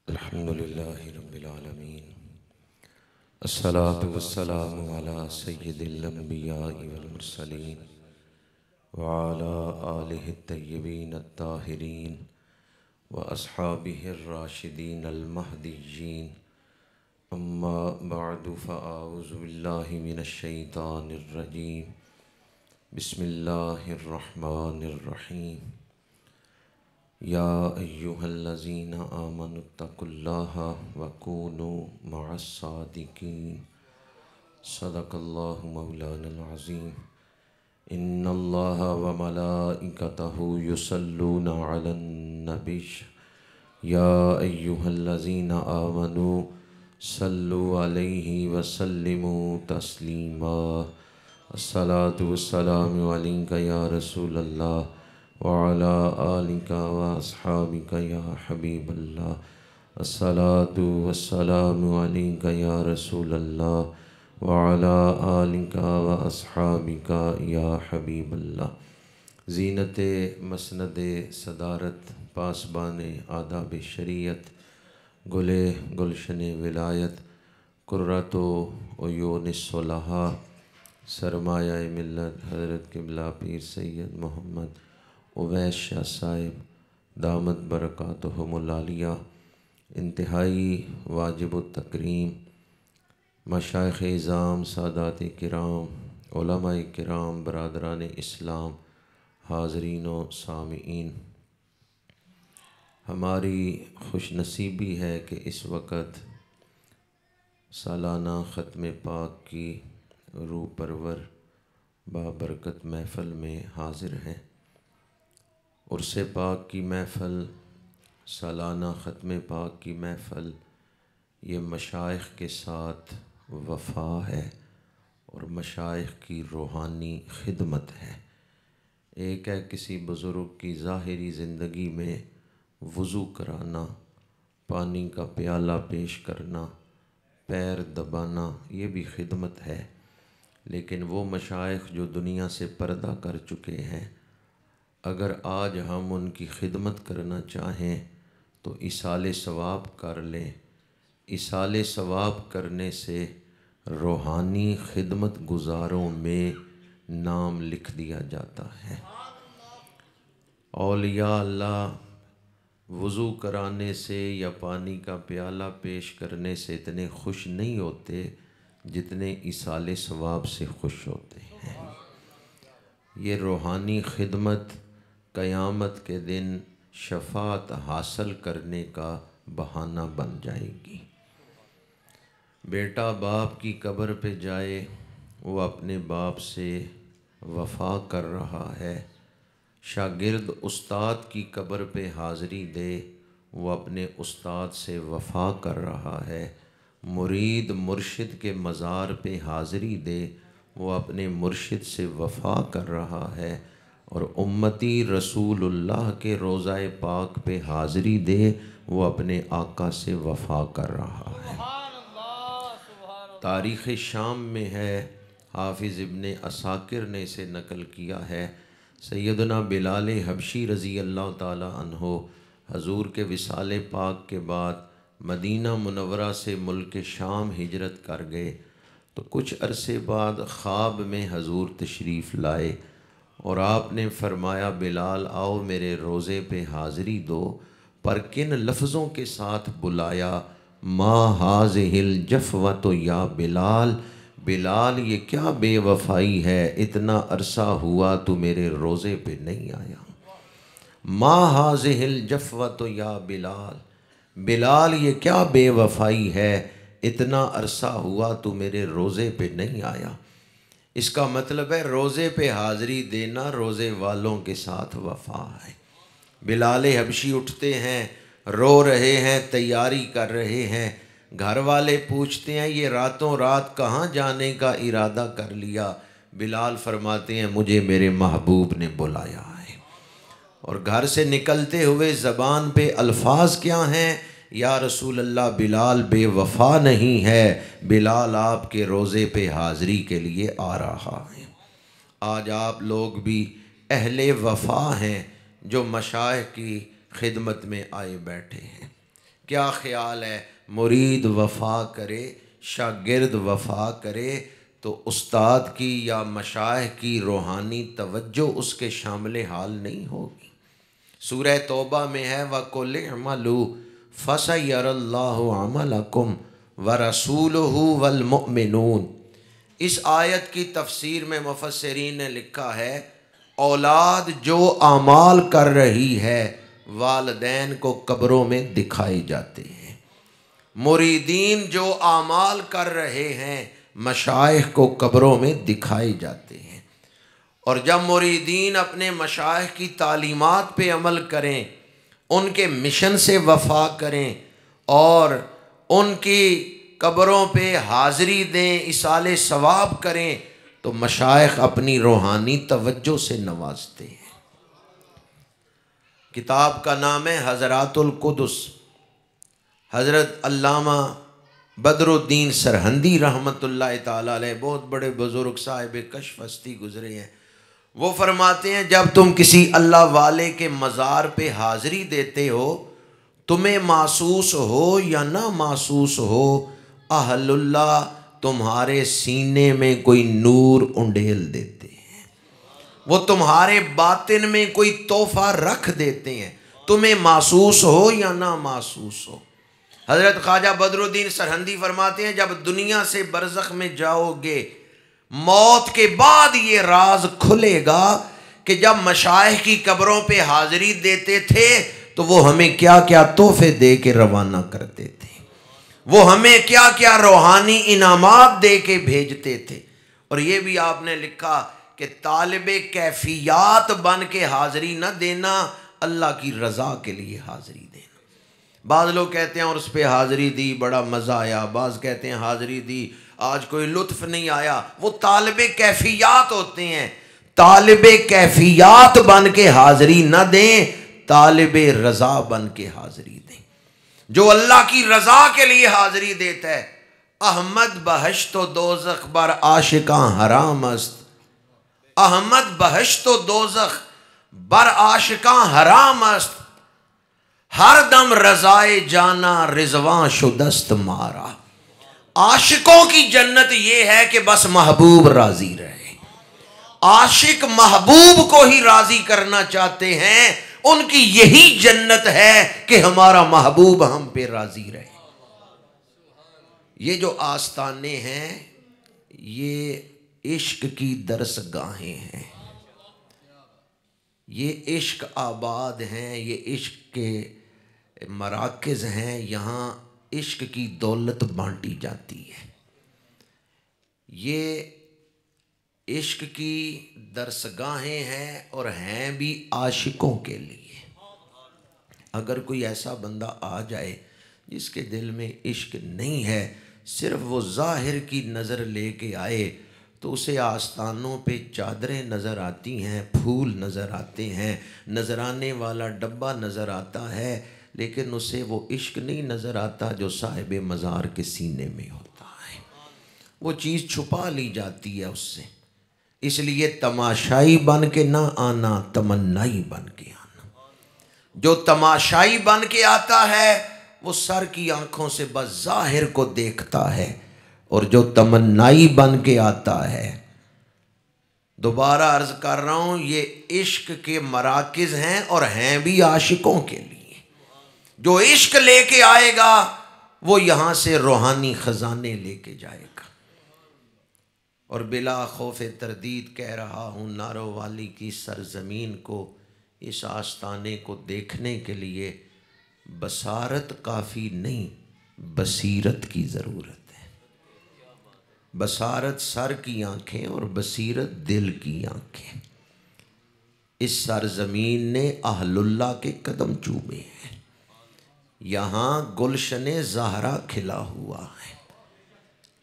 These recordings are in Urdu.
الحمدللہ رب العالمین الصلاة والسلام علی سید الانبیاء والمرسلین وعلی آلہ الطیبین الطاہرین واصحابہ الراشدین المہدیین اما بعد فاعوذ باللہ من الشیطان الرجیم بسم اللہ الرحمن الرحیم یا ایہا الذین آمنوا اتقوا اللہ وکونوا مع الصادقین صدق اللہ مولانا العظیم ان اللہ وملائکتہ یصلون علی النبی یا ایہا الذین آمنوا صلوا علیہ وسلموا تسلیما الصلاۃ والسلام علیک یا رسول اللہ وعلى آلك وأصحابك يا حبيب الله الصلاة والسلام عليك يا رسول الله وعلى آلك وأصحابك يا حبيب الله زینت مسند صدارت پاسبان آداب شریعت گل گلشن ولایت قرۃ عیون الصلحاء سرمایہ ملت حضرت قبلہ پیر سید محمد اویس شاہ صاحب دامت برکاتہم العالیہ انتہائی واجب التکریم مشائخ اعظام سادات کرام علماء کرام برادران اسلام حاضرین و سامعین، ہماری خوش نصیبی ہے کہ اس وقت سالانہ ختم پاک کی روح پرور بابرکت محفل میں حاضر ہیں۔ عرس پاک کی محفل، سالانہ ختم پاک کی محفل، یہ مشائخ کے ساتھ وفا ہے اور مشائخ کی روحانی خدمت ہے۔ ایک ہے کسی بزرگ کی ظاہری زندگی میں وضو کرانا، پانی کا پیالہ پیش کرنا، پیر دبانا، یہ بھی خدمت ہے، لیکن وہ مشائخ جو دنیا سے پردہ کر چکے ہیں، اگر آج ہم ان کی خدمت کرنا چاہیں تو ایصال ثواب کر لیں۔ ایصال ثواب کرنے سے روحانی خدمت گزاروں میں نام لکھ دیا جاتا ہے۔ اولیاء اللہ وضو کرانے سے یا پانی کا پیالہ پیش کرنے سے اتنے خوش نہیں ہوتے جتنے ایصال ثواب سے خوش ہوتے ہیں۔ یہ روحانی خدمت قیامت کے دن شفاعت حاصل کرنے کا بہانہ بن جائے گی۔ بیٹا باپ کی قبر پہ جائے، وہ اپنے باپ سے وفا کر رہا ہے۔ شاگرد استاد کی قبر پہ حاضری دے، وہ اپنے استاد سے وفا کر رہا ہے۔ مرید مرشد کے مزار پہ حاضری دے، وہ اپنے مرشد سے وفا کر رہا ہے، اور امتی رسول اللہ کے روضہ پاک پہ حاضری دے، وہ اپنے آقا سے وفا کر رہا ہے۔ تاریخ شام میں ہے، حافظ ابن عساکر نے اسے نقل کیا ہے، سیدنا بلال حبشی رضی اللہ تعالی عنہ حضور کے وصال پاک کے بعد مدینہ منورہ سے ملک شام ہجرت کر گئے، تو کچھ عرصے بعد خواب میں حضور تشریف لائے اور آپ نے فرمایا بلال آؤ میرے روضے پہ حاضری دو، پر کن لفظوں کے ساتھ بلایا؟ ما ہذہ الجفوۃ یا بلال، بلال یہ کیا بے وفائی ہے، اتنا عرصہ ہوا تو میرے روضے پہ نہیں آیا۔ ما ہذہ الجفوۃ یا بلال، بلال یہ کیا بے وفائی ہے، اتنا عرصہ ہوا تو میرے روضے پہ نہیں آیا۔ اس کا مطلب ہے روضے پہ حاضری دینا روضے والوں کے ساتھ وفا ہے۔ بلال حبشی اٹھتے ہیں، رو رہے ہیں، تیاری کر رہے ہیں، گھر والے پوچھتے ہیں یہ راتوں رات کہاں جانے کا ارادہ کر لیا؟ بلال فرماتے ہیں مجھے میرے محبوب نے بلایا ہے۔ اور گھر سے نکلتے ہوئے زبان پہ الفاظ کیا ہیں؟ یا رسول اللہ بلال بے وفا نہیں ہے، بلال آپ کے روضے پہ حاضری کے لیے آ رہا ہے۔ آج آپ لوگ بھی اہل وفا ہیں جو مشائخ کی خدمت میں آئے بیٹھے ہیں۔ کیا خیال ہے؟ مرید وفا کرے، شاگرد وفا کرے تو استاد کی یا مشائخ کی روحانی توجہ اس کے شامل حال نہیں ہوگی۔ سورہ توبہ میں ہے وَقُلِ اعْمَلُوا فَسَيَرَى اللَّهُ عَمَلَكُمْ وَرَسُولُهُ وَالْمُؤْمِنُونَ۔ اس آیت کی تفسیر میں مفسرین نے لکھا ہے اولاد جو اعمال کر رہی ہے والدین کو قبروں میں دکھائے جاتے ہیں، مریدین جو اعمال کر رہے ہیں مشائخ کو قبروں میں دکھائے جاتے ہیں۔ اور جب مریدین اپنے مشائخ کی تعلیمات پہ عمل کریں، ان کے مشن سے وفا کریں اور ان کی قبروں پہ حاضری دیں، ایصال ثواب کریں، تو مشائخ اپنی روحانی توجہ سے نوازتے ہیں۔ کتاب کا نام ہے حضرات القدس۔ حضرت علامہ بدر الدین سرہندی رحمۃ اللہ تعالیٰ علیہ، بہت بڑے بزرگ صاحب کشف ہستی گزرے ہیں، وہ فرماتے ہیں جب تم کسی اللہ والے کے مزار پہ حاضری دیتے ہو، تمہیں محسوس ہو یا نہ محسوس ہو، اہل اللہ تمہارے سینے میں کوئی نور انڈیل دیتے ہیں، وہ تمہارے باطن میں کوئی تحفہ رکھ دیتے ہیں، تمہیں محسوس ہو یا نہ محسوس ہو۔ حضرت خواجہ بدر الدین سرہندی فرماتے ہیں جب دنیا سے برزخ میں جاؤ گے، موت کے بعد یہ راز کھلے گا کہ جب مشائخ کی قبروں پہ حاضری دیتے تھے تو وہ ہمیں کیا کیا تحفے دے کے روانہ کرتے تھے، وہ ہمیں کیا کیا روحانی انعامات دے کے بھیجتے تھے۔ اور یہ بھی آپ نے لکھا کہ طالب کیفیات بن کے حاضری نہ دینا، اللہ کی رضا کے لیے حاضری دینا۔ بعض لوگ کہتے ہیں اور اس پہ حاضری دی بڑا مزہ آیا، بعض کہتے ہیں حاضری دی آج کوئی لطف نہیں آیا۔ وہ طالب کیفیات ہوتے ہیں، طالب کیفیات بن کے حاضری نہ دیں، طالب رضا بن کے حاضری دیں۔ جو اللہ کی رضا کے لیے حاضری دیتا ہے، احمد بہشت و دوزخ بر عاشقاں حرام است، احمد بہشت و دوزخ بر عاشقاں حرام است، ہر دم رضائے جانا رضواں شدست مارا۔ عاشقوں کی جنت یہ ہے کہ بس محبوب راضی رہے، عاشق محبوب کو ہی راضی کرنا چاہتے ہیں، ان کی یہی جنت ہے کہ ہمارا محبوب ہم پہ راضی رہے۔ یہ جو آستانے ہیں یہ عشق کی درس گاہیں ہیں، یہ عشق آباد ہیں، یہ عشق کے مراکز ہیں، یہاں عشق کی دولت بانٹی جاتی ہے۔ یہ عشق کی درسگاہیں ہیں اور ہیں بھی عاشقوں کے لیے۔ اگر کوئی ایسا بندہ آ جائے جس کے دل میں عشق نہیں ہے، صرف وہ ظاہر کی نظر لے کے آئے، تو اسے آستانوں پہ چادریں نظر آتی ہیں، پھول نظر آتے ہیں، نذرانے والا ڈبہ نظر آتا ہے، لیکن اسے وہ عشق نہیں نظر آتا جو صاحب مزار کے سینے میں ہوتا ہے۔ وہ چیز چھپا لی جاتی ہے اس سے۔ اس لیے تماشائی بن کے نہ آنا، تمنائی بن کے آنا۔ جو تماشائی بن کے آتا ہے وہ سر کی آنکھوں سے بس ظاہر کو دیکھتا ہے، اور جو تمنائی بن کے آتا ہے، دوبارہ عرض کر رہا ہوں، یہ عشق کے مراکز ہیں اور ہیں بھی عاشقوں کے لیے۔ جو عشق لے کے آئے گا وہ یہاں سے روحانی خزانے لے کے جائے گا۔ اور بلا خوف تردید کہہ رہا ہوں، نارو والی کی سرزمین کو، اس آستانے کو دیکھنے کے لیے بصارت کافی نہیں، بصیرت کی ضرورت ہے۔ بصارت سر کی آنکھیں اور بصیرت دل کی آنکھیں۔ اس سرزمین نے اہل اللہ کے قدم چومے ہیں، یہاں گلشن زہرا کھلا ہوا ہے،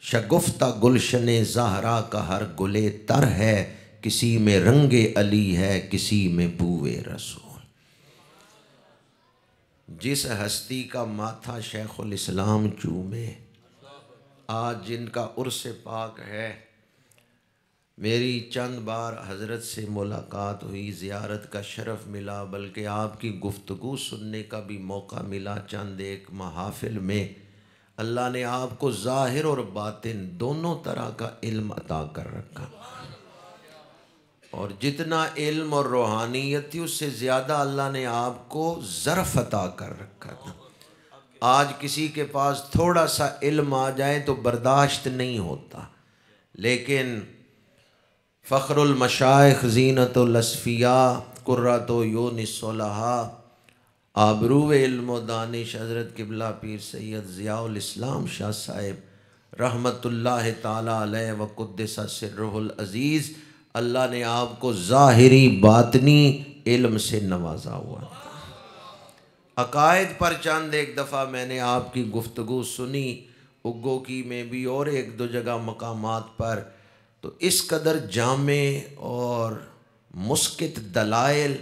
شگفتہ گلشن زہرا کا ہر گلے تر ہے، کسی میں رنگ علی ہے، کسی میں بوئے رسول۔ جس ہستی کا ماتھا شیخ الاسلام چومے، آج جن کا عرس پاک ہے، میری چند بار حضرت سے ملاقات ہوئی، زیارت کا شرف ملا، بلکہ آپ کی گفتگو سننے کا بھی موقع ملا چند ایک محافل میں۔ اللہ نے آپ کو ظاہر اور باطن دونوں طرح کا علم عطا کر رکھا، اور جتنا علم اور روحانیت تھی اس سے زیادہ اللہ نے آپ کو ظرف عطا کر رکھا تھا۔ آج کسی کے پاس تھوڑا سا علم آ جائے تو برداشت نہیں ہوتا، لیکن فخر المشائخ زینت الاصفیاء قرۃ عیون الصلحاء آبرو علم و دانش حضرت قبلہ پیر سید ضیاء الاسلام شاہ صاحب رحمت اللہ تعالی علیہ وقدس سرہ العزیز، اللہ نے آپ کو ظاہری باطنی علم سے نوازا ہوا تھا۔ عقائد پر چند ایک دفعہ میں نے آپ کی گفتگو سنی، اگو کی میں بھی اور ایک دو جگہ مقامات پر، تو اس قدر جامع اور مسکت دلائل،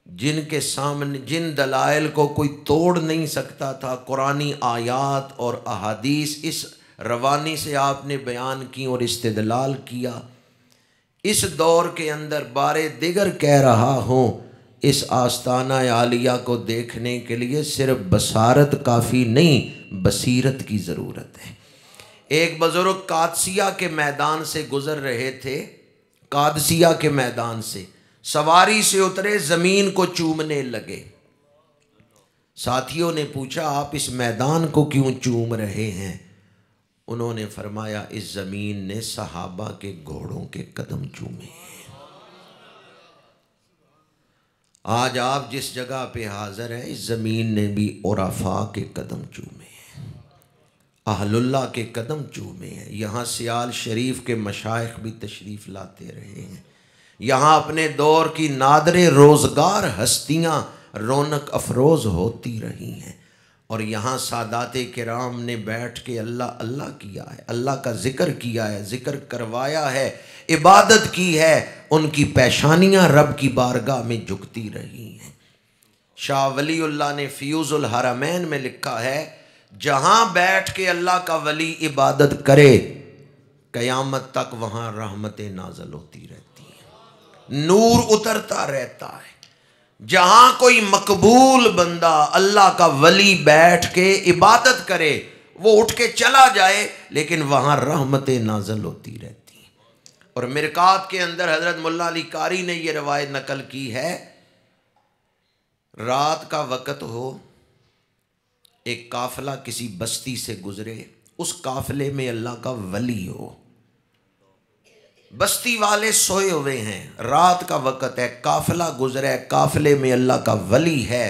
جن کے سامنے جن دلائل کو کوئی توڑ نہیں سکتا تھا، قرآنی آیات اور احادیث اس روانی سے آپ نے بیان کی اور استدلال کیا۔ اس دور کے اندر بارے دیگر کہہ رہا ہوں، اس آستانہ عالیہ کو دیکھنے کے لیے صرف بصارت کافی نہیں، بصیرت کی ضرورت ہے۔ ایک بزرگ قادسیہ کے میدان سے گزر رہے تھے، قادسیہ کے میدان سے سواری سے اترے، زمین کو چومنے لگے۔ ساتھیوں نے پوچھا آپ اس میدان کو کیوں چوم رہے ہیں؟ انہوں نے فرمایا اس زمین نے صحابہ کے گھوڑوں کے قدم چومے ہیں۔ آج آپ جس جگہ پہ حاضر ہیں اس زمین نے بھی عرفاء کے قدم چومے ہیں، اہل اللہ کے قدم چومے ہیں۔ یہاں سیال شریف کے مشائخ بھی تشریف لاتے رہے ہیں، یہاں اپنے دور کی نادر روزگار ہستیاں رونق افروز ہوتی رہی ہیں، اور یہاں سادات کرام نے بیٹھ کے اللہ اللہ کیا ہے، اللہ کا ذکر کیا ہے، ذکر کروایا ہے، عبادت کی ہے، ان کی پیشانیاں رب کی بارگاہ میں جھکتی رہی ہیں۔ شاہ ولی اللہ نے فیوز الحرمین میں لکھا ہے، جہاں بیٹھ کے اللہ کا ولی عبادت کرے قیامت تک وہاں رحمتیں نازل ہوتی رہتی ہیں، نور اترتا رہتا ہے۔ جہاں کوئی مقبول بندہ اللہ کا ولی بیٹھ کے عبادت کرے، وہ اٹھ کے چلا جائے لیکن وہاں رحمتیں نازل ہوتی رہتی ہیں۔ اور مرکات کے اندر حضرت ملا علی قاری نے یہ روایت نقل کی ہے، رات کا وقت ہو، ایک قافلہ کسی بستی سے گزرے، اس قافلے میں اللہ کا ولی ہو، بستی والے سوئے ہوئے ہیں، رات کا وقت ہے، قافلہ گزرا ہے، قافلے میں اللہ کا ولی ہے،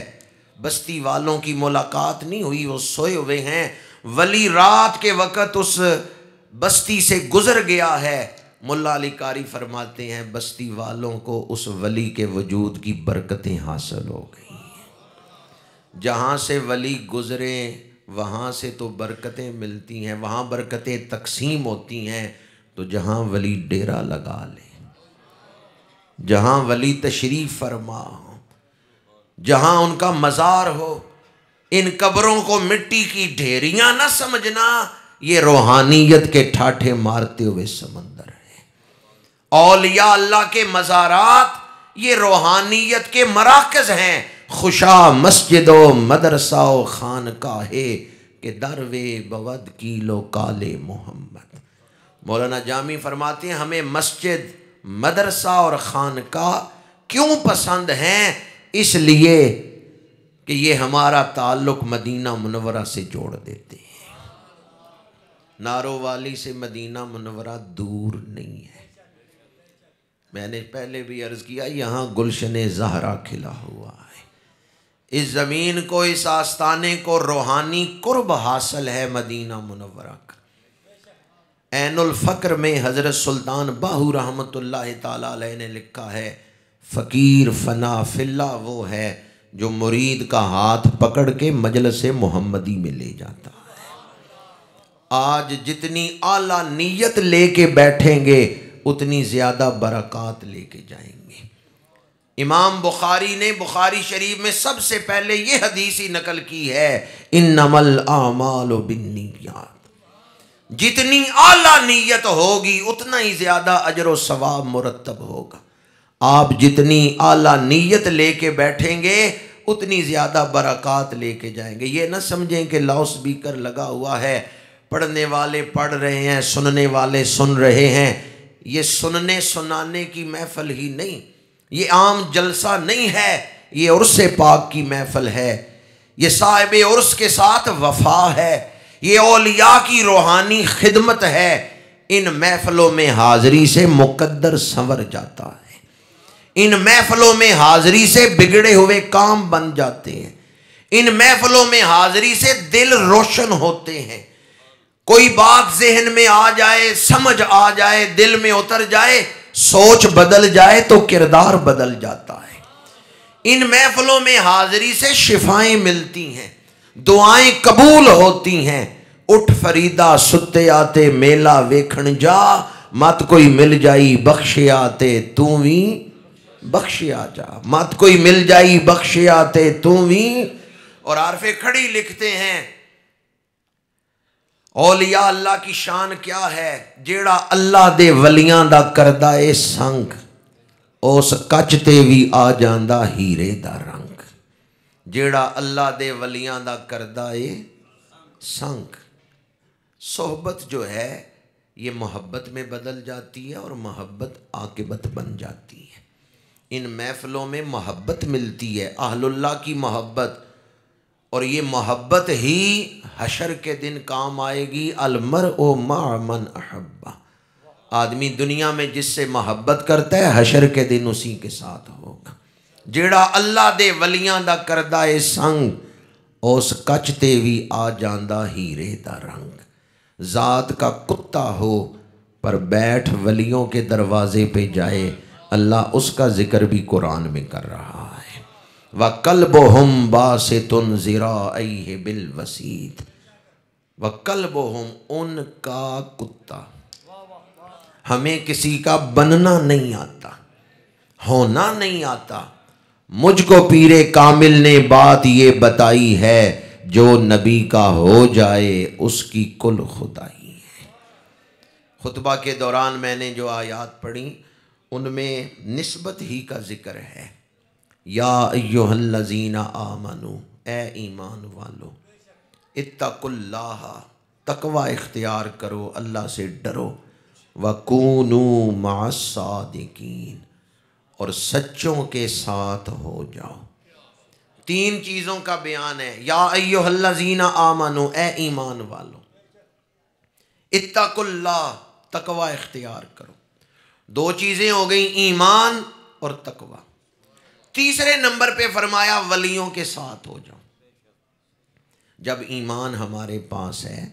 بستی والوں کی ملاقات نہیں ہوئی، وہ سوئے ہوئے ہیں، ولی رات کے وقت اس بستی سے گزر گیا ہے۔ ملا علی قاری فرماتے ہیں بستی والوں کو اس ولی کے وجود کی برکتیں حاصل ہو گئی ہیں۔ جہاں سے ولی گزرے وہاں سے تو برکتیں ملتی ہیں، وہاں برکتیں تقسیم ہوتی ہیں، تو جہاں ولی ڈیرا لگا لے، جہاں ولی تشریف فرما ہو، جہاں ان کا مزار ہو، ان قبروں کو مٹی کی ڈھیریاں نہ سمجھنا، یہ روحانیت کے ٹھاٹھے مارتے ہوئے سمندر ہے۔ اولیاء اللہ کے مزارات یہ روحانیت کے مراکز ہیں، خوشا مسجد و مدرسہ و خانقاہے کہ دروے بود کیلو کالے محمد۔ مولانا جامی فرماتے ہیں ہمیں مسجد، مدرسہ اور خانقاہ کیوں پسند ہیں؟ اس لیے کہ یہ ہمارا تعلق مدینہ منورہ سے جوڑ دیتے ہیں۔ نارو والی سے مدینہ منورہ دور نہیں ہے، میں نے پہلے بھی عرض کیا یہاں گلشن زہرا کھلا ہوا ہے، اس زمین کو، اس آستانے کو روحانی قرب حاصل ہے مدینہ منورہ کا۔ عین الفقر میں حضرت سلطان باہو رحمت اللہ تعالیٰ علیہ نے لکھا ہے، فقیر فنا فی اللہ وہ ہے جو مرید کا ہاتھ پکڑ کے مجلس محمدی میں لے جاتا ہے۔ آج جتنی اعلیٰ نیت لے کے بیٹھیں گے اتنی زیادہ برکات لے کے جائیں گے۔ امام بخاری نے بخاری شریف میں سب سے پہلے یہ حدیث ہی نقل کی ہے، انما الاعمال بالنیات، جتنی اعلیٰ نیت ہوگی اتنا ہی زیادہ اجر و ثواب مرتب ہوگا. آپ جتنی اعلیٰ نیت لے کے بیٹھیں گے اتنی زیادہ برکات لے کے جائیں گے. یہ نہ سمجھیں کہ لاؤڈ سپیکر لگا ہوا ہے، پڑھنے والے پڑھ رہے ہیں، سننے والے سن رہے ہیں. یہ سننے سنانے کی محفل ہی نہیں، یہ عام جلسہ نہیں ہے، یہ عرس پاک کی محفل ہے. یہ صاحب عرس کے ساتھ وفا ہے، یہ اولیاء کی روحانی خدمت ہے. ان محفلوں میں حاضری سے مقدر سنور جاتا ہے، ان محفلوں میں حاضری سے بگڑے ہوئے کام بن جاتے ہیں، ان محفلوں میں حاضری سے دل روشن ہوتے ہیں. کوئی بات ذہن میں آ جائے، سمجھ آ جائے، دل میں اتر جائے، سوچ بدل جائے تو کردار بدل جاتا ہے. ان محفلوں میں حاضری سے شفائیں ملتی ہیں، دعائیں قبول ہوتی ہیں. اٹھ فریدا ستے آتے میلا ویکھن جا، مت کوئی مل جائی بخشے آتے تو وی بخشے آ جا، مت کوئی مل جائی بخشے آتے تو وی. اور عارف کھڑی لکھتے ہیں اولیاء اللہ کی شان کیا ہے؟ جیڑا اللہ دے ولیاں دا کردہ اے سنگ، اس کچ تے بھی آ جاندہ ہیرے دا رنگ. جیڑا اللہ دے ولیاں دا کردہ اے سنگ. صحبت جو ہے یہ محبت میں بدل جاتی ہے اور محبت عاقبت بن جاتی ہے. ان محفلوں میں محبت ملتی ہے، اہل اللہ کی محبت، اور یہ محبت ہی حشر کے دن کام آئے گی. المرء مع من احبہ، آدمی دنیا میں جس سے محبت کرتا ہے حشر کے دن اسی کے ساتھ ہوگا. جیڑا اللہ دے ولیاں دا کردہ اے سنگ، اس کچ تے بھی آ جاندہ ہیرے دا رنگ. ذات کا کتا ہو پر بیٹھ ولیوں کے دروازے پہ جائے، اللہ اس کا ذکر بھی قرآن میں کر رہا ہے. وَقَلْبُهُمْ بَاسِطٌ ذِرَاعَيْهِ بِالْوَسِيدِ. وَقَلْبُهُمْ، ان کا کتا. ہمیں کسی کا بننا نہیں آتا، ہونا نہیں آتا. مجھ کو پیر کامل نے بات یہ بتائی ہے، جو نبی کا ہو جائے اس کی کل خدائی ہے. خطبہ کے دوران میں نے جو آیات پڑھی ان میں نسبت ہی کا ذکر ہے. یا ایہا الذین آمنو، اے ایمان والو، اتقوا اللہ، تقوی اختیار کرو، اللہ سے ڈرو. وَكُونُوا مَعَ الصَّادِقِينَ، اور سچوں کے ساتھ ہو جاؤ. تین چیزوں کا بیان ہے. یا ایہا الذین آمنو، اے ایمان والو، اتقوا اللہ، تقوی اختیار کرو. دو چیزیں ہو گئیں، ایمان اور تقوی. تیسرے نمبر پہ فرمایا ولیوں کے ساتھ ہو جاؤ. جب ایمان ہمارے پاس ہے،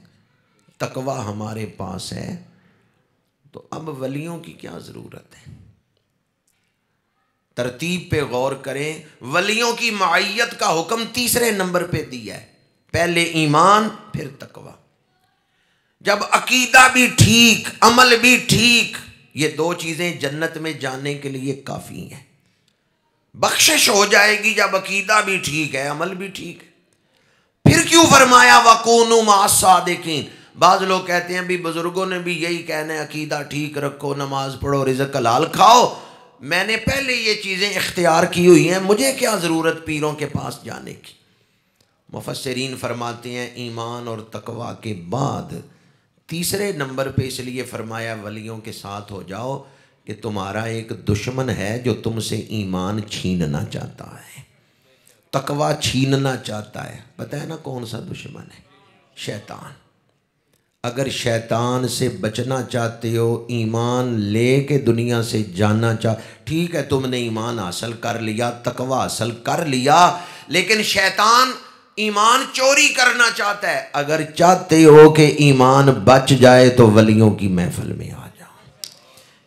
تقوی ہمارے پاس ہے، تو اب ولیوں کی کیا ضرورت ہے؟ ترتیب پہ غور کریں. ولیوں کی معیت کا حکم تیسرے نمبر پہ دیا ہے. پہلے ایمان پھر تقوی. جب عقیدہ بھی ٹھیک، عمل بھی ٹھیک، یہ دو چیزیں جنت میں جانے کے لیے کافی ہیں. بخشش ہو جائے گی جب عقیدہ بھی ٹھیک ہے، عمل بھی ٹھیک ہے. پھر کیوں فرمایا وَكُونُوا مَعَ الصَّادِقِينَ؟ بعض لوگ کہتے ہیں بھی بزرگوں نے بھی یہی کہنا ہے، عقیدہ ٹھیک رکھو، نماز پڑھو، رزق حلال کھاؤ. میں نے پہلے یہ چیزیں اختیار کی ہوئی ہیں، مجھے کیا ضرورت پیروں کے پاس جانے کی؟ مفسرین فرماتے ہیں ایمان اور تقوی کے بعد تیسرے نمبر پہ اس لیے فرمایا ولیوں کے ساتھ ہو جاؤ کہ تمہارا ایک دشمن ہے جو تم سے ایمان چھیننا چاہتا ہے، تقوی چھیننا چاہتا ہے. پتہ ہے نا کون سا دشمن ہے؟ شیطان. اگر شیطان سے بچنا چاہتے ہو، ایمان لے کے دنیا سے جانا ٹھیک ہے، تم نے ایمان حاصل کر لیا، تقوی حاصل کر لیا، لیکن شیطان ایمان چوری کرنا چاہتا ہے. اگر چاہتے ہو کہ ایمان بچ جائے تو ولیوں کی محفل میں آ جاؤ.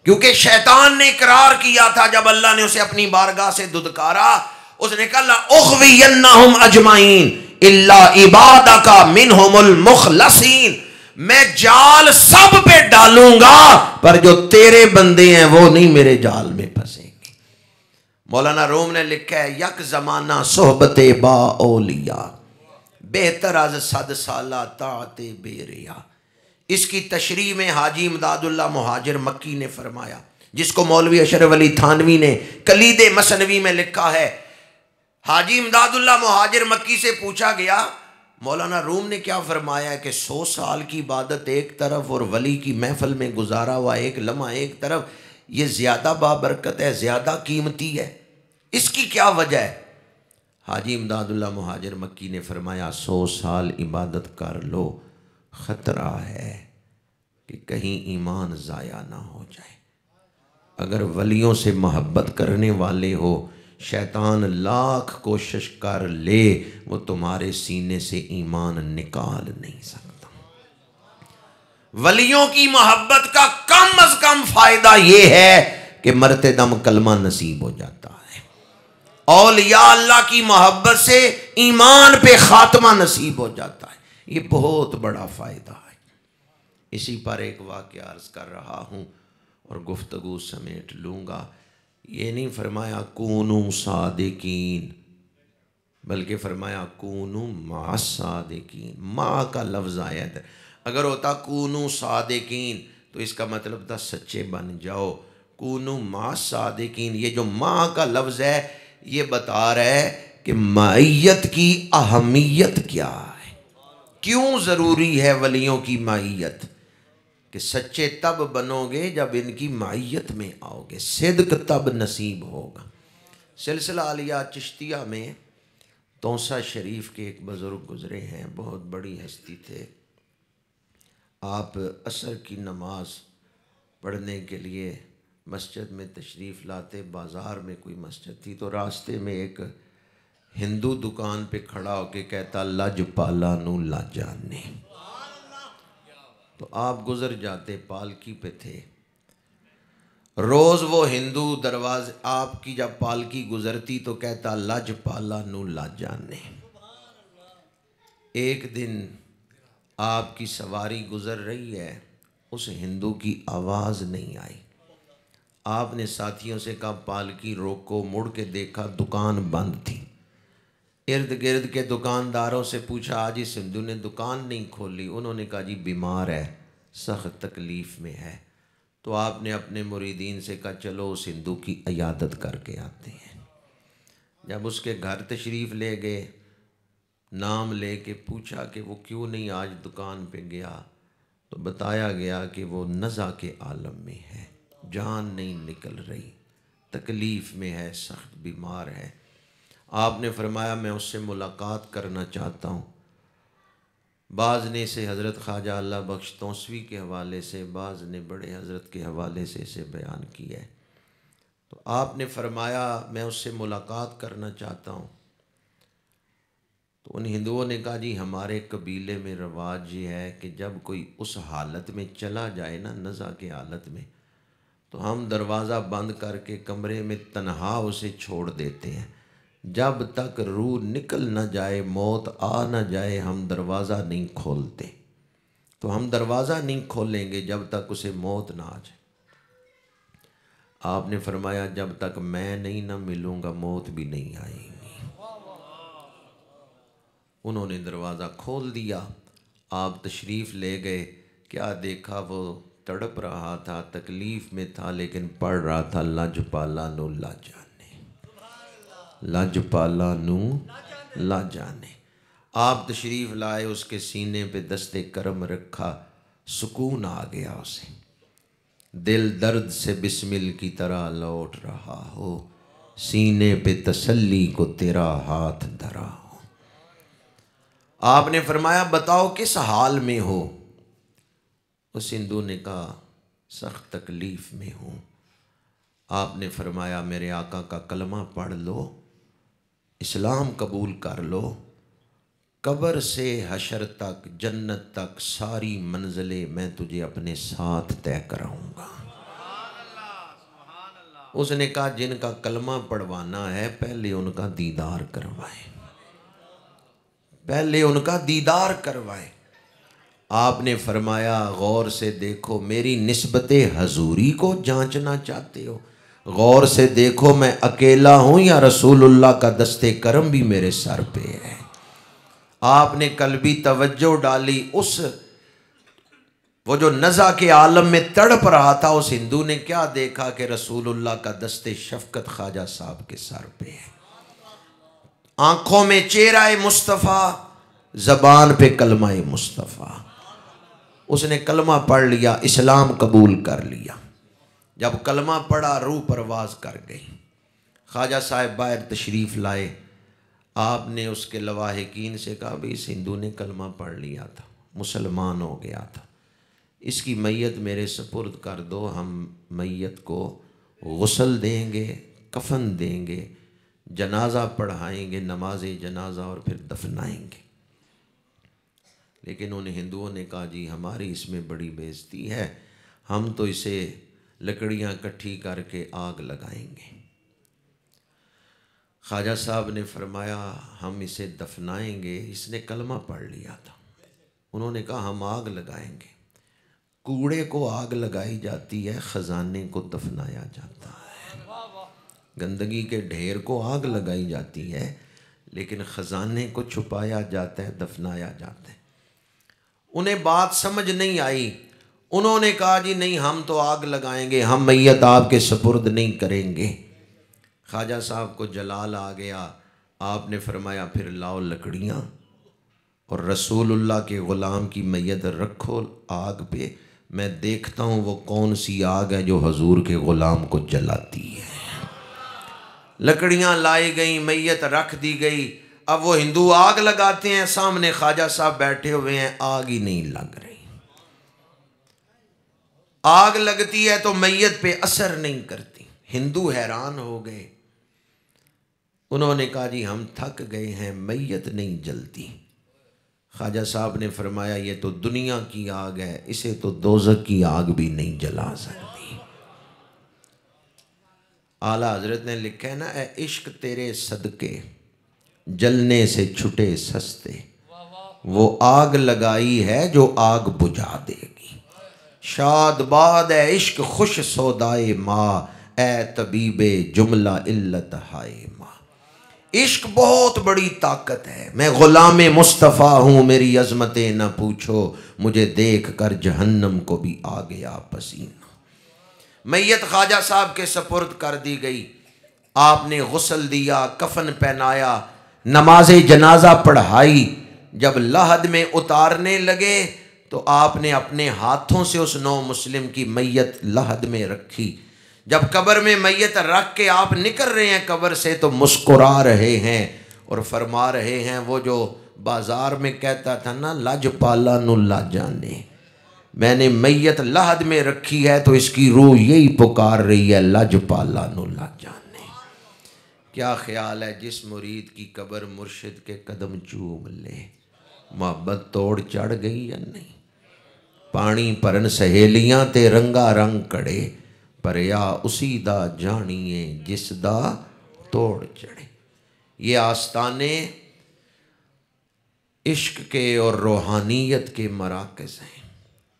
کیونکہ شیطان نے اقرار کیا تھا جب اللہ نے اسے اپنی بارگاہ سے دھتکارا، اس نے کہا لَأُغْوِيَنَّهُمْ أَجْمَعِينَ إِلَّا عِبَادَكَ مِنْهُمُ الْمُخْلَصِينَ. میں جال سب پہ ڈالوں گا پر جو تیرے بندے ہیں وہ نہیں میرے جال میں پھنسیں گے. مولانا روم نے لکھا ہے یک زمانہ صحبت با اولیاء بہتر از 100 سالہ طاعت بے ریا. اس کی تشریح میں حاجی امداد اللہ مہاجر مکی نے فرمایا، جس کو مولوی اشرف علی تھانوی نے کلید مثنوی میں لکھا ہے۔ حاجی امداد اللہ مہاجر مکی سے پوچھا گیا، مولانا روم نے کیا فرمایا ہے کہ 100 سال کی عبادت ایک طرف اور ولی کی محفل میں گزارا ہوا ایک لمحہ ایک طرف، یہ زیادہ بابرکت ہے، زیادہ قیمتی ہے، اس کی کیا وجہ ہے؟ حاجی امداد اللہ مہاجر مکی نے فرمایا 100 سال عبادت کر لو، خطرہ ہے کہ کہیں ایمان ضائع نہ ہو جائے۔ اگر ولیوں سے محبت کرنے والے ہو، شیطان لاکھ کوشش کر لے وہ تمہارے سینے سے ایمان نکال نہیں سکتا۔ ولیوں کی محبت کا کم از کم فائدہ یہ ہے کہ مرتے دم کلمہ نصیب ہو جاتا ہے۔ اولیاء اللہ کی محبت سے ایمان پہ خاتمہ نصیب ہو جاتا ہے، یہ بہت بڑا فائدہ ہے۔ اسی پر ایک واقعہ عرض کر رہا ہوں اور گفتگو سمیٹ لوں گا۔ یہ نہیں فرمایا کونو صادقین، بلکہ فرمایا کونو مع الصادقین، مع کا لفظ آیا ہے۔ اگر ہوتا کونو صادقین تو اس کا مطلب تھا سچے بن جاؤ، کونو مع الصادقین، یہ جو مع کا لفظ ہے یہ بتا رہا ہے کہ معیت کی اہمیت کیا ہے، کیوں ضروری ہے ولیوں کی معیت، کہ سچے تب بنو گے جب ان کی معیت میں آؤ گے، صدق تب نصیب ہوگا۔ سلسلہ عالیہ چشتیہ میں توسہ شریف کے ایک بزرگ گزرے ہیں، بہت بڑی ہستی تھے۔ آپ عصر کی نماز پڑھنے کے لیے مسجد میں تشریف لاتے، بازار میں کوئی مسجد تھی تو راستے میں ایک ہندو دکان پہ کھڑا ہو کے کہتا لج پالا نو لاجانے، تو آپ گزر جاتے، پالکی پہ تھے۔ روز وہ ہندو دروازے آپ کی جب پالکی گزرتی تو کہتا لج پالا نو لاجانے۔ ایک دن آپ کی سواری گزر رہی ہے، اس ہندو کی آواز نہیں آئی۔ آپ نے ساتھیوں سے کہا پالکی روکو، مڑ کے دیکھا دکان بند تھی۔ ارد گرد کے دکانداروں سے پوچھا آج اس ہندو نے دکان نہیں کھولی؟ انہوں نے کہا جی بیمار ہے، سخت تکلیف میں ہے۔ تو آپ نے اپنے مریدین سے کہا چلو اس ہندو کی عیادت کر کے آتے ہیں۔ جب اس کے گھر تشریف لے گئے، نام لے کے پوچھا کہ وہ کیوں نہیں آج دکان پہ گیا، تو بتایا گیا کہ وہ نزع کے عالم میں ہے، جان نہیں نکل رہی، تکلیف میں ہے، سخت بیمار ہے۔ آپ نے فرمایا میں اس سے ملاقات کرنا چاہتا ہوں۔ بعض نے اسے حضرت خواجہ اللہ بخش توسوی کے حوالے سے، بعض نے بڑے حضرت کے حوالے سے اسے بیان کیا ہے۔ تو آپ نے فرمایا میں اس سے ملاقات کرنا چاہتا ہوں۔ تو ان ہندوؤں نے کہا جی ہمارے قبیلے میں رواج یہ ہے کہ جب کوئی اس حالت میں چلا جائے نا، نزع کے حالت میں، تو ہم دروازہ بند کر کے کمرے میں تنہا اسے چھوڑ دیتے ہیں، جب تک روح نکل نہ جائے، موت آ نہ جائے، ہم دروازہ نہیں کھولتے۔ تو ہم دروازہ نہیں کھولیں گے جب تک اسے موت نہ آ جائے۔ آپ نے فرمایا جب تک میں نہیں نہ ملوں گا موت بھی نہیں آئے گی۔ انہوں نے دروازہ کھول دیا، آپ تشریف لے گئے، کیا دیکھا وہ تڑپ رہا تھا، تکلیف میں تھا، لیکن پڑھ رہا تھا لج پالا نو لاجانے، لج پالا نو لاجانے۔ آپ تشریف لائے، اس کے سینے پہ دست کرم رکھا، سکون آ گیا اسے، دل درد سے بسمل کی طرح لوٹ رہا ہو، سینے پہ تسلی کو تیرا ہاتھ دھرا ہو۔ آپ نے فرمایا بتاؤ کس حال میں ہو؟ اس ہندو نے کہا سخت تکلیف میں ہوں۔ آپ نے فرمایا میرے آقا کا کلمہ پڑھ لو، اسلام قبول کر لو، قبر سے حشر تک، جنت تک ساری منزلیں میں تجھے اپنے ساتھ طے کراؤں گا۔ اس نے کہا جن کا کلمہ پڑھوانا ہے پہلے ان کا دیدار کروائے، پہلے ان کا دیدار کروائے۔ آپ نے فرمایا غور سے دیکھو، میری نسبت حضوری کو جانچنا چاہتے ہو؟ غور سے دیکھو میں اکیلا ہوں یا رسول اللہ کا دست کرم بھی میرے سر پہ ہے؟ آپ نے قلبی توجہ ڈالی، اس وہ جو نزع کے عالم میں تڑپ رہا تھا، اس ہندو نے کیا دیکھا کہ رسول اللہ کا دست شفقت خواجہ صاحب کے سر پہ ہے، آنکھوں میں چہرہ مصطفیٰ، زبان پہ کلمہ مصطفیٰ۔ اس نے کلمہ پڑھ لیا، اسلام قبول کر لیا۔ جب کلمہ پڑھا روح پرواز کر گئی۔ خواجہ صاحب باہر تشریف لائے، آپ نے اس کے لواحقین سے کہا بھئی اس ہندو نے کلمہ پڑھ لیا تھا، مسلمان ہو گیا تھا، اس کی میت میرے سپرد کر دو، ہم میت کو غسل دیں گے، کفن دیں گے، جنازہ پڑھائیں گے، نماز جنازہ، اور پھر دفنائیں گے۔ لیکن ان ہندوؤں نے کہا جی ہماری اس میں بڑی بے عزتی ہے، ہم تو اسے لکڑیاں اکٹھی کر کے آگ لگائیں گے۔ خواجہ صاحب نے فرمایا ہم اسے دفنائیں گے، اس نے کلمہ پڑھ لیا تھا۔ انہوں نے کہا ہم آگ لگائیں گے۔ کوڑے کو آگ لگائی جاتی ہے، خزانے کو دفنایا جاتا ہے۔ گندگی کے ڈھیر کو آگ لگائی جاتی ہے، لیکن خزانے کو چھپایا جاتا ہے، دفنایا جاتا ہے۔ انہیں بات سمجھ نہیں آئی، انہوں نے کہا جی نہیں ہم تو آگ لگائیں گے، ہم میت آپ کے سپرد نہیں کریں گے۔ خواجہ صاحب کو جلال آ گیا، آپ نے فرمایا پھر لاؤ لکڑیاں اور رسول اللہ کے غلام کی میت رکھو آگ پہ، میں دیکھتا ہوں وہ کون سی آگ ہے جو حضور کے غلام کو جلاتی ہے۔ لکڑیاں لائی گئیں، میت رکھ دی گئی۔ اب وہ ہندو آگ لگاتے ہیں، سامنے خواجہ صاحب بیٹھے ہوئے ہیں، آگ ہی نہیں لگ رہی۔ آگ لگتی ہے تو میت پہ اثر نہیں کرتی۔ ہندو حیران ہو گئے، انہوں نے کہا جی ہم تھک گئے ہیں، میت نہیں جلتی۔ خواجہ صاحب نے فرمایا یہ تو دنیا کی آگ ہے، اسے تو دوزخ کی آگ بھی نہیں جلا سکتی۔ اعلیٰ حضرت نے لکھا ہے نا، اے عشق تیرے صدقے جلنے سے چھٹے سستے، وہ آگ لگائی ہے جو آگ بجھا دے گی۔ شاد باد اے عشق خوش سودائے ماں، اے طبیب جملہ علت ہائے ماں۔ عشق بہت بڑی طاقت ہے، میں غلام مصطفیٰ ہوں، میری عظمتیں نہ پوچھو، مجھے دیکھ کر جہنم کو بھی آ گیا پسینہ۔ میت خواجہ صاحب کے سپرد کر دی گئی، آپ نے غسل دیا، کفن پہنایا، نماز جنازہ پڑھائی۔ جب لحد میں اتارنے لگے تو آپ نے اپنے ہاتھوں سے اس نو مسلم کی میت لحد میں رکھی۔ جب قبر میں میت رکھ کے آپ نکل رہے ہیں قبر سے تو مسکرا رہے ہیں اور فرما رہے ہیں وہ جو بازار میں کہتا تھا نا لج پالا نو لاجانے، میں نے میت لحد میں رکھی ہے تو اس کی روح یہی پکار رہی ہے لج پالا نو لاجانے۔ کیا خیال ہے جس مرید کی قبر مرشد کے قدم چوم لے، محبت توڑ چڑھ گئی یا نہیں؟ پانی پرن سہیلیاں تے رنگا رنگ کڑے، پر یا اسی دا جانیے جس دا توڑ چڑھے۔ یہ آستانے عشق کے اور روحانیت کے مراکز ہیں۔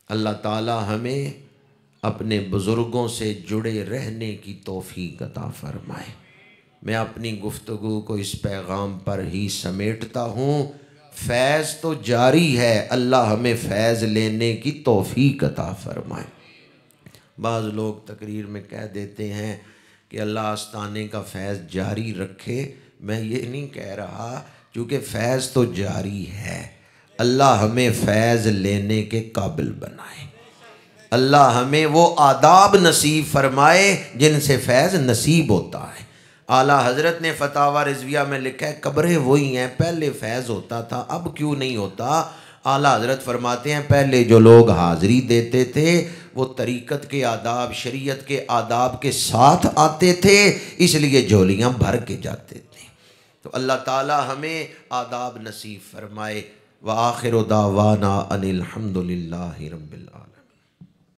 اللہ تعالی ہمیں اپنے بزرگوں سے جڑے رہنے کی توفیق عطا فرمائے۔ میں اپنی گفتگو کو اس پیغام پر ہی سمیٹتا ہوں، فیض تو جاری ہے، اللہ ہمیں فیض لینے کی توفیق عطا فرمائے۔ بعض لوگ تقریر میں کہہ دیتے ہیں کہ اللہ آستانے کا فیض جاری رکھے، میں یہ نہیں کہہ رہا، چونکہ فیض تو جاری ہے، اللہ ہمیں فیض لینے کے قابل بنائے، اللہ ہمیں وہ آداب نصیب فرمائے جن سے فیض نصیب ہوتا ہے۔ اعلیٰ حضرت نے فتاوی رضویہ میں لکھا ہے قبریں وہی ہیں، پہلے فیض ہوتا تھا اب کیوں نہیں ہوتا؟ اعلیٰ حضرت فرماتے ہیں پہلے جو لوگ حاضری دیتے تھے وہ طریقت کے آداب، شریعت کے آداب کے ساتھ آتے تھے، اس لیے جھولیاں بھر کے جاتے تھے۔ تو اللہ تعالی ہمیں آداب نصیب فرمائے۔ وآخر دعوانا ان الحمد للہ رب العالمین۔